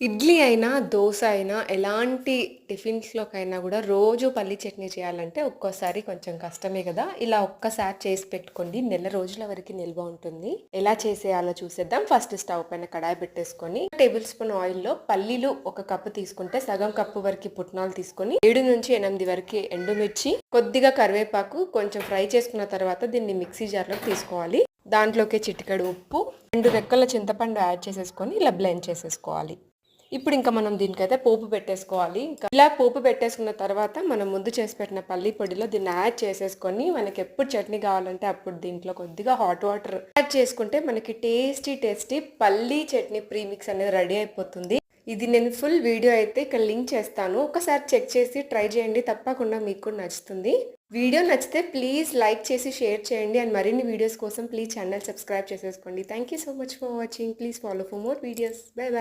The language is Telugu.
ఇడ్లీ అయినా, దోస అయినా ఎలాంటి టిఫిన్స్‌లోకైనా గూడా రోజు పల్లి చట్నీ చేయాలంటే ఒక్కోసారి కొంచెం కష్టమే గదా! ఇలా ఒక్కసారి చేసి పెట్టుకోండి. నెల రోజుల వరకి నిల్వ ఉంటుంది. ఎలా చేసేయాలో చూసేద్దాం. ఫస్ట్ స్టవ్ పైన కడాయి పెట్టేసుకొని, టేబుల్ స్పూన్ ఆయిల్‌లో పల్లీలు ఒక కప్పు తీసుకుంటే, సగం కప్పు వరకి పుట్నాలు తీసుకొని, 7-8 వరకి ఎండుమిర్చి, కొద్దిగా కరివేపాకు కొంచెం ఫ్రై చేసుకున్న తర్వాత దీన్ని మిక్సీ జార్‌లోకి తీసుకోవాలి. దాంట్లోకి చిటికెడు ఉప్పు, 2 రెక్కల చింతపండు యాడ్ చేసేసుకొని ఇలా బ్లెండ్ చేసేసుకోవాలి. ఇప్పుడు ఇంకా మనం దీనికైతే పోపు పెట్టేసుకోవాలి. ఇంకా ఇలా పోపు పెట్టేసుకున్న తర్వాత మనం ముందు చేసి పెట్టిన పల్లి పొడిలో దీన్ని యాడ్ చేసేసుకొని మనకెప్పుడు చట్నీ కావాలంటే అప్పుడు దీంట్లో కొద్దిగా హాట్ వాటర్ యాడ్ చేసుకుంటే మనకి టేస్టీ పల్లి చట్నీ ప్రీమిక్స్ అనేది రెడీ అయిపోతుంది. ఇది నేను ఫుల్ వీడియో అయితే ఇక్కడ లింక్ చేస్తాను. ఒకసారి చెక్ చేసి ట్రై చేయండి. తప్పకుండా మీకు కూడా నచ్చుతుంది. వీడియో నచ్చితే ప్లీజ్ లైక్ చేసి షేర్ చేయండి. అండ్ మరిన్ని వీడియోస్ కోసం ప్లీజ్ ఛానల్ సబ్స్క్రైబ్ చేసేసుకోండి. Thank you so much for watching. Please follow for more videos. By by.